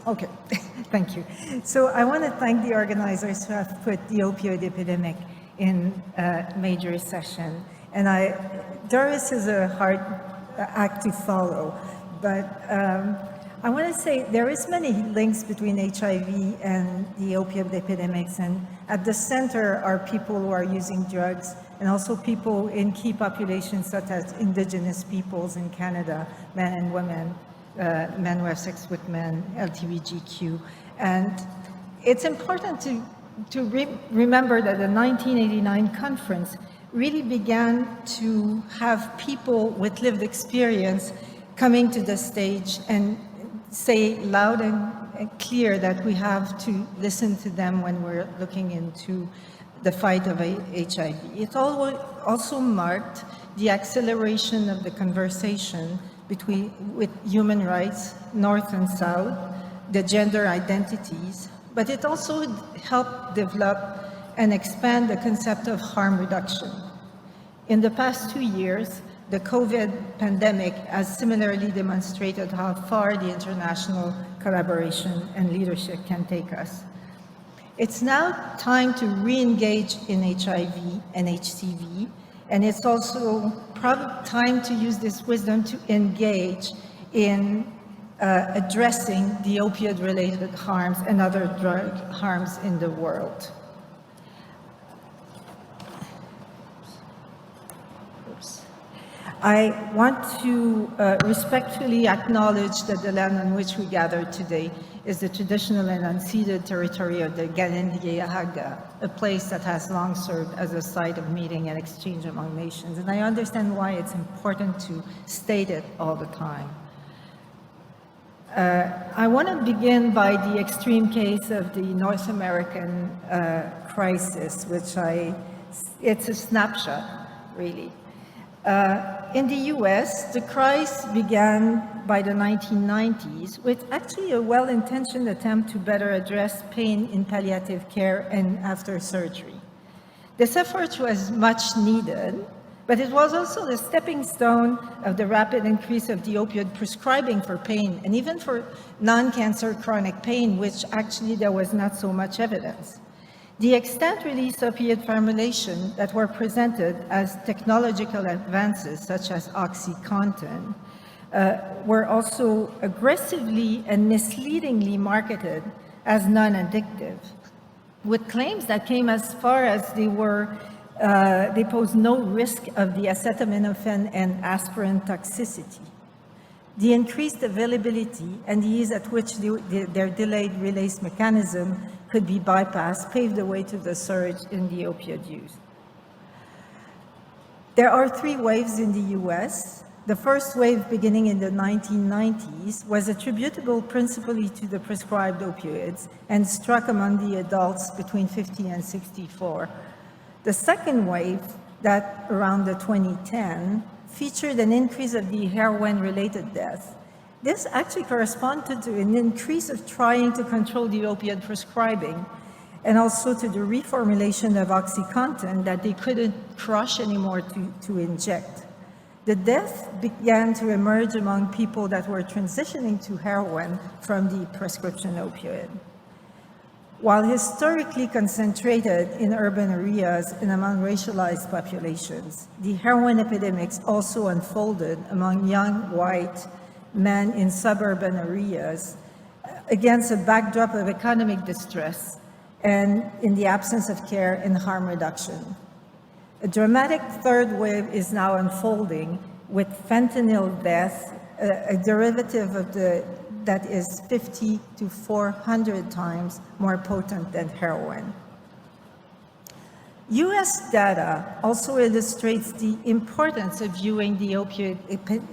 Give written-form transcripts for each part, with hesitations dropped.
Okay, thank you. So I want to thank the organizers who have put the opioid epidemic in a major session. And Doris is a hard act to follow, but I want to say there is many links between HIV and the opioid epidemics, and at the center are people who are using drugs, and also people in key populations such as Indigenous peoples in Canada, men and women, men who have sex with men, LGBTQ. And it's important to remember that the 1989 conference really began to have people with lived experience coming to the stage and say loud and clear that we have to listen to them when we're looking into the fight of HIV. It also marked the acceleration of the conversation with human rights, North and South, the gender identities, but it also helped develop and expand the concept of harm reduction. In the past 2 years, the COVID pandemic has similarly demonstrated how far the international collaboration and leadership can take us. It's now time to re-engage in HIV and HCV, and it's also probably time to use this wisdom to engage in addressing the opioid-related harms and other drug harms in the world. I want to respectfully acknowledge that the land on which we gather today is the traditional and unceded territory of the Ganendiahaga, a place that has long served as a site of meeting and exchange among nations. And I understand why it's important to state it all the time. I want to begin by the extreme case of the North American crisis, it's a snapshot, really. In the US, the crisis began by the 1990s with actually a well-intentioned attempt to better address pain in palliative care and after surgery. This effort was much needed, but it was also the stepping stone of the rapid increase of the opioid prescribing for pain, and even for non-cancer chronic pain, which actually there was not so much evidence. The extant-release opioid formulation that were presented as technological advances, such as OxyContin, were also aggressively and misleadingly marketed as non-addictive, with claims that came as far as they pose no risk of the acetaminophen and aspirin toxicity. The increased availability and the ease at which their delayed release mechanism could be bypassed paved the way to the surge in the opioid use. There are 3 waves in the US. The first wave, beginning in the 1990s, was attributable principally to the prescribed opioids and struck among the adults between 50 and 64. The second wave, that around the 2010, featured an increase of the heroin-related deaths. This actually corresponded to an increase of trying to control the opioid prescribing, and also to the reformulation of OxyContin that they couldn't crush anymore to inject. The death began to emerge among people that were transitioning to heroin from the prescription opioid. While historically concentrated in urban areas and among racialized populations, the heroin epidemics also unfolded among young white men in suburban areas against a backdrop of economic distress and in the absence of care and harm reduction. A dramatic third wave is now unfolding with fentanyl death, a derivative of that is 50 to 400 times more potent than heroin. US data also illustrates the importance of viewing the opioid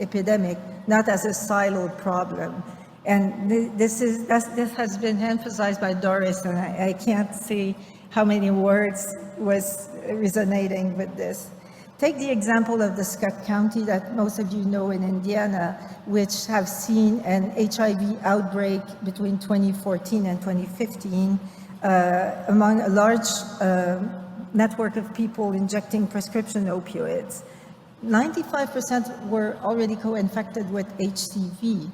epidemic not as a siloed problem. And this has been emphasized by Doris, and I can't say how many words was resonating with this. Take the example of the Scott County that most of you know in Indiana, which have seen an HIV outbreak between 2014 and 2015 among a large network of people injecting prescription opioids. 95% were already co-infected with HCV.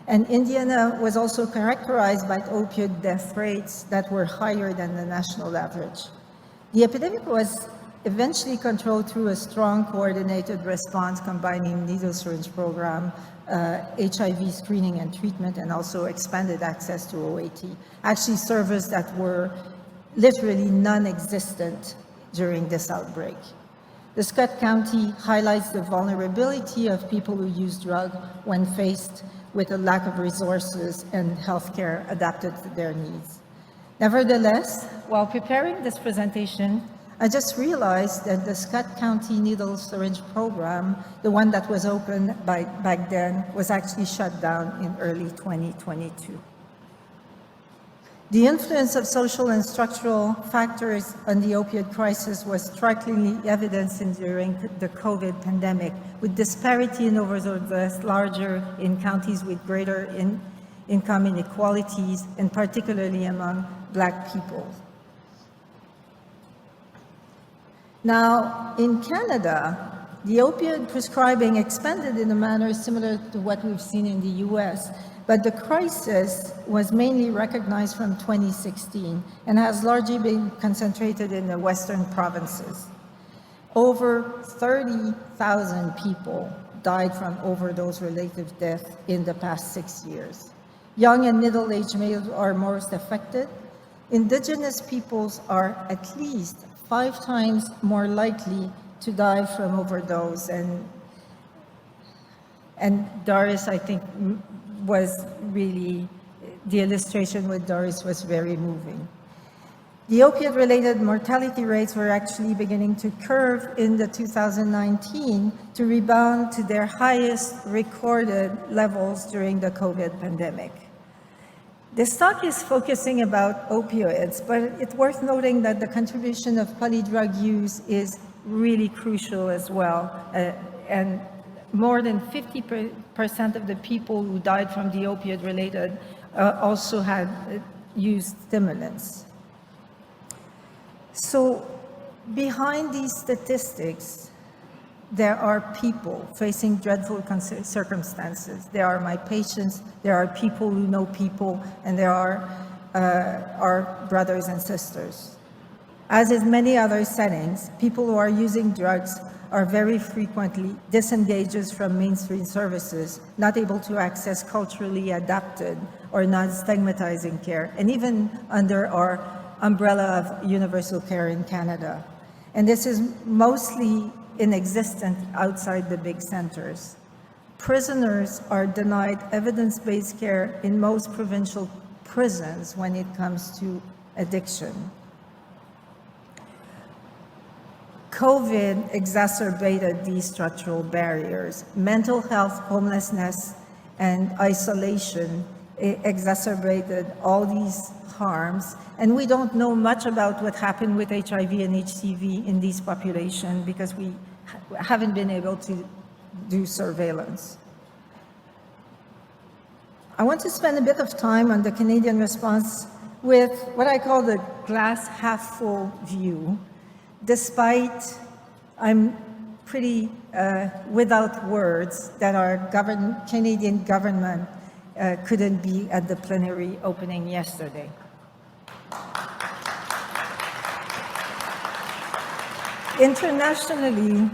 And Indiana was also characterized by opioid death rates that were higher than the national average. The epidemic was eventually controlled through a strong coordinated response combining needle syringe program, HIV screening and treatment, and also expanded access to OAT. Actually, services that were literally non-existent during this outbreak. The Scott County highlights the vulnerability of people who use drugs when faced with a lack of resources and healthcare adapted to their needs. Nevertheless, while preparing this presentation, I just realized that the Scott County needle syringe program, the one that was open back then, was actually shut down in early 2022. The influence of social and structural factors on the opioid crisis was strikingly evident during the COVID pandemic, with disparity in overdose deaths larger in counties with greater income inequalities, and particularly among Black people. Now, in Canada, the opioid prescribing expanded in a manner similar to what we've seen in the US, but the crisis was mainly recognized from 2016 and has largely been concentrated in the Western provinces. Over 30,000 people died from overdose-related death in the past 6 years. Young and middle-aged males are most affected. Indigenous peoples are at least 5 times more likely to die from overdose, and Doris, I think, was really, the illustration with Doris was very moving. The opioid-related mortality rates were actually beginning to curve in the 2019 to rebound to their highest recorded levels during the COVID pandemic. This talk is focusing about opioids, but it's worth noting that the contribution of polydrug use is really crucial as well, and more than 50% of the people who died from the opioid-related also had used stimulants. So behind these statistics, there are people facing dreadful circumstances. There are my patients, there are people who know people, and there are our brothers and sisters. As in many other settings, people who are using drugs are very frequently disengaged from mainstream services, not able to access culturally adapted or non-stigmatizing care, and even under our umbrella of universal care in Canada. And this is mostly inexistent outside the big centers. Prisoners are denied evidence-based care in most provincial prisons when it comes to addiction. COVID exacerbated these structural barriers. Mental health, homelessness, and isolation exacerbated all these harms. And we don't know much about what happened with HIV and HCV in these populations because we haven't been able to do surveillance. I want to spend a bit of time on the Canadian response with what I call the glass half full view. Despite I'm pretty without words that our Canadian government couldn't be at the plenary opening yesterday. Internationally,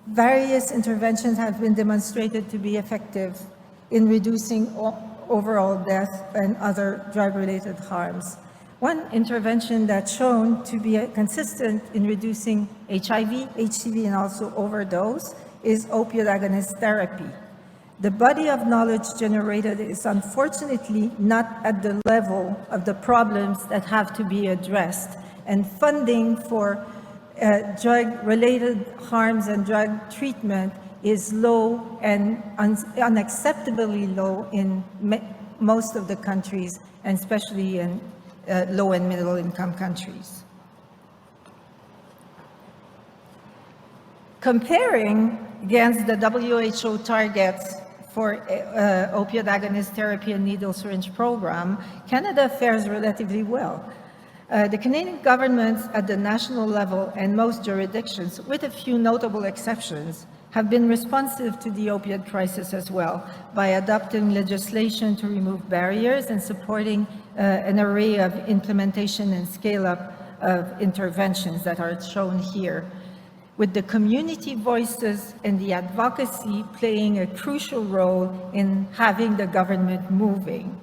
various interventions have been demonstrated to be effective in reducing overall death and other drug-related harms. One intervention that's shown to be consistent in reducing HIV, HCV, and also overdose is opioid agonist therapy. The body of knowledge generated is unfortunately not at the level of the problems that have to be addressed, and funding for drug-related harms and drug treatment is low and unacceptably low in most of the countries, and especially in low and middle income countries. Comparing against the WHO targets for opioid agonist therapy and needle syringe program, Canada fares relatively well. The Canadian government at the national level and most jurisdictions, with a few notable exceptions, have been responsive to the opioid crisis as well by adopting legislation to remove barriers and supporting an array of implementation and scale-up of interventions that are shown here, with the community voices and the advocacy playing a crucial role in having the government moving.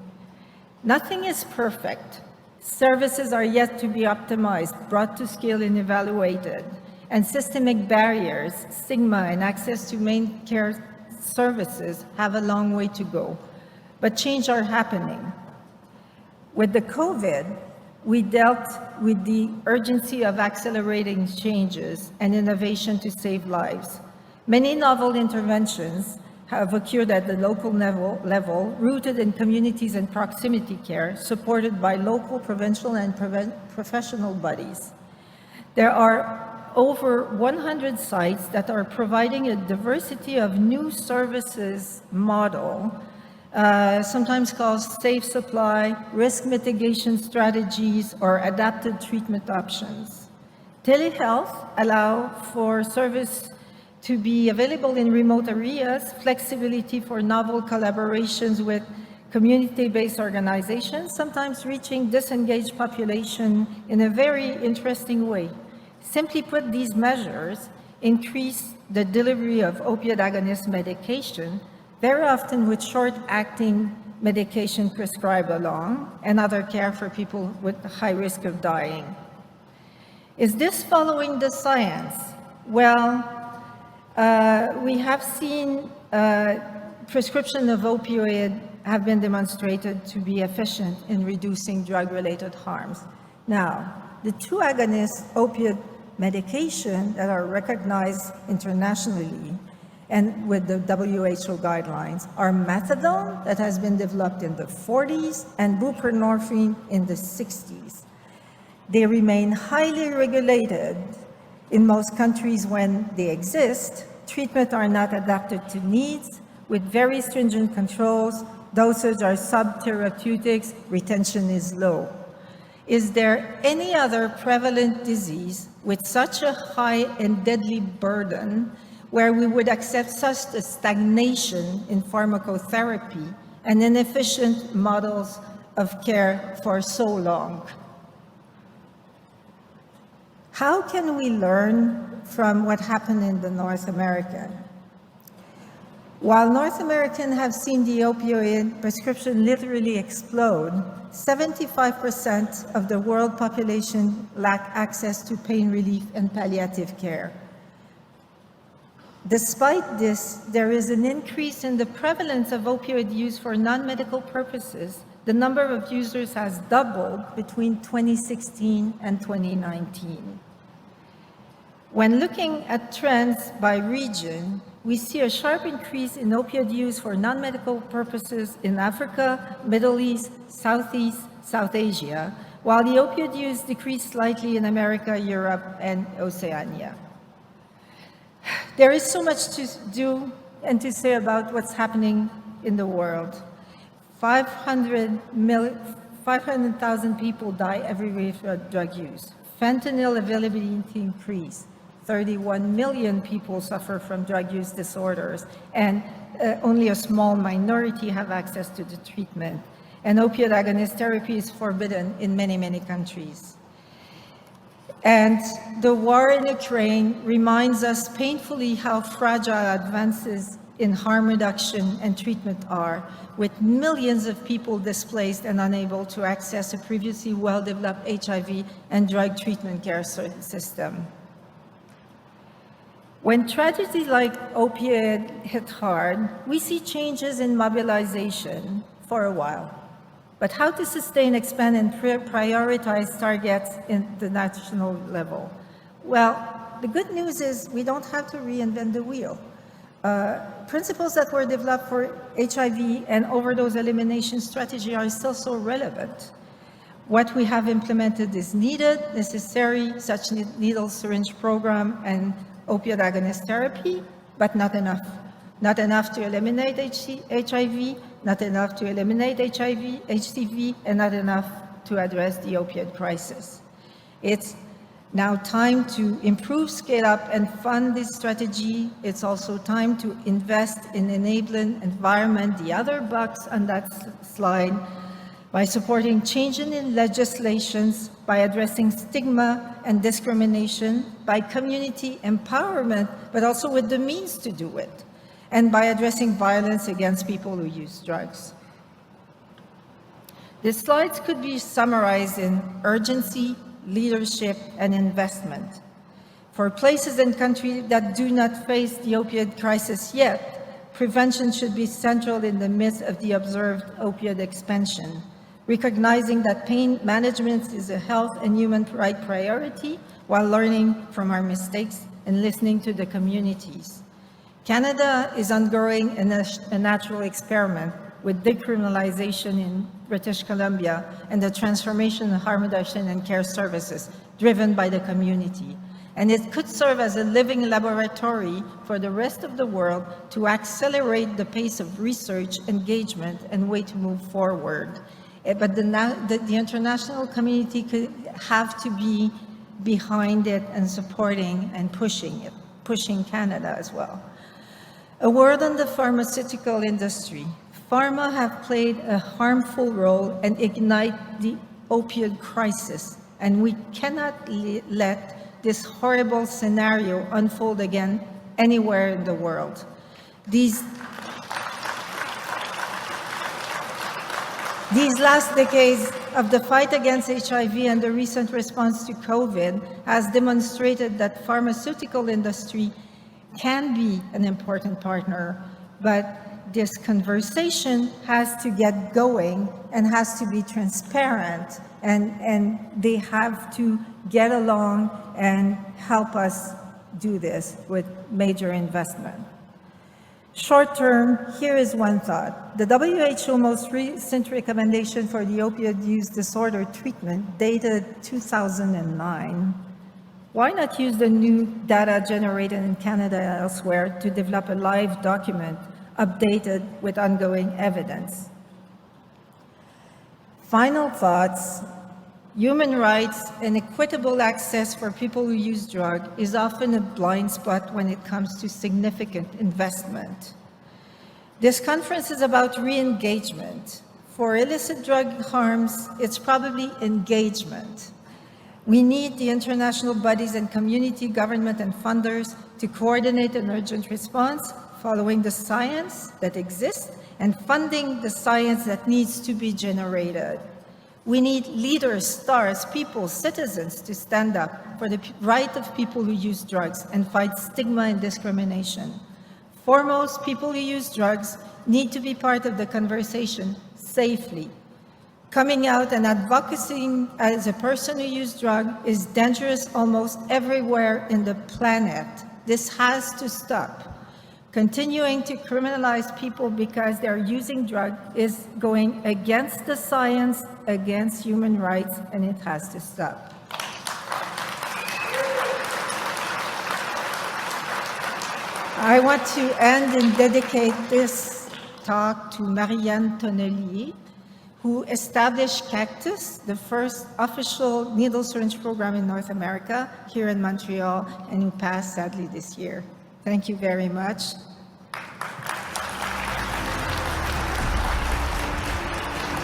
Nothing is perfect. Services are yet to be optimized, brought to scale and evaluated, and systemic barriers, stigma, and access to main care services have a long way to go, but change are happening. With the COVID, we dealt with the urgency of accelerating changes and innovation to save lives. Many novel interventions have occurred at the local level, rooted in communities and proximity care, supported by local, provincial, and professional bodies. There are over 100 sites that are providing a diversity of new services model, sometimes called safe supply, risk mitigation strategies, or adapted treatment options. Telehealth allow for service to be available in remote areas, flexibility for novel collaborations with community-based organizations, sometimes reaching disengaged population in a very interesting way. Simply put, these measures increase the delivery of opioid agonist medication, very often with short-acting medication prescribed along, and other care for people with high risk of dying. Is this following the science? Well, we have seen prescription of opioid have been demonstrated to be efficient in reducing drug-related harms. Now, the two agonist opioid medication that are recognized internationally and with the WHO guidelines are methadone, that has been developed in the 40s, and buprenorphine in the 60s. They remain highly regulated in most countries when they exist. Treatment are not adapted to needs, with very stringent controls. Dosage are subtherapeutics, retention is low. Is there any other prevalent disease with such a high and deadly burden where we would accept such a stagnation in pharmacotherapy and inefficient models of care for so long? How can we learn from what happened in the North America? While North Americans have seen the opioid prescription literally explode, 75% of the world population lack access to pain relief and palliative care. Despite this, there is an increase in the prevalence of opioid use for non-medical purposes. The number of users has doubled between 2016 and 2019. When looking at trends by region, we see a sharp increase in opioid use for non-medical purposes in Africa, Middle East, Southeast, South Asia, while the opioid use decreased slightly in America, Europe, and Oceania. There is so much to do and to say about what's happening in the world. 500,000 people die every year from drug use. Fentanyl availability increased. 31 million people suffer from drug use disorders, and only a small minority have access to the treatment. And opioid agonist therapy is forbidden in many, many countries. And the war in Ukraine reminds us painfully how fragile advances in harm reduction and treatment are, with millions of people displaced and unable to access a previously well-developed HIV and drug treatment care system. When tragedy like opioid hit hard, we see changes in mobilization for a while. But how to sustain, expand, and prioritize targets in the national level? Well, the good news is we don't have to reinvent the wheel. Principles that were developed for HIV and overdose elimination strategy are still so relevant. What we have implemented is needed, necessary, such needle syringe program and opioid agonist therapy, but not enough. Not enough to eliminate HIV, not enough to eliminate HCV, and not enough to address the opioid crisis. It's now time to improve, scale up, and fund this strategy. It's also time to invest in enabling environment, the other box on that slide, by supporting changes in legislations, by addressing stigma and discrimination, by community empowerment, but also with the means to do it, and by addressing violence against people who use drugs. The slides could be summarized in urgency, leadership, and investment. For places and countries that do not face the opioid crisis yet, prevention should be central in the midst of the observed opioid expansion, recognizing that pain management is a health and human right priority while learning from our mistakes and listening to the communities. Canada is undergoing a natural experiment with decriminalization in British Columbia and the transformation of harm reduction and care services driven by the community. And it could serve as a living laboratory for the rest of the world to accelerate the pace of research, engagement, and way to move forward. But the international community could have to be behind it and supporting and pushing Canada as well. A word on the pharmaceutical industry. Pharma have played a harmful role and ignite the opioid crisis, and we cannot let this horrible scenario unfold again anywhere in the world. These last decades of the fight against HIV and the recent response to COVID has demonstrated that pharmaceutical industry can be an important partner, but this conversation has to get going and has to be transparent, and they have to get along and help us do this with major investment. Short term, here is one thought. The WHO most recent recommendation for the opioid use disorder treatment dated 2009. Why not use the new data generated in Canada and elsewhere to develop a live document updated with ongoing evidence? Final thoughts. Human rights and equitable access for people who use drugs is often a blind spot when it comes to significant investment. This conference is about re-engagement. For illicit drug harms, it's probably engagement. We need the international bodies and community, government, and funders to coordinate an urgent response following the science that exists and funding the science that needs to be generated. We need leaders, stars, people, citizens to stand up for the right of people who use drugs and fight stigma and discrimination. Foremost, people who use drugs need to be part of the conversation safely. Coming out and advocating as a person who uses drugs is dangerous almost everywhere in the planet. This has to stop. Continuing to criminalize people because they're using drugs is going against the science, against human rights, and it has to stop. I want to end and dedicate this talk to Marianne Tonnelier, who established Cactus, the first official needle syringe program in North America, here in Montreal, and who passed sadly this year. Thank you very much.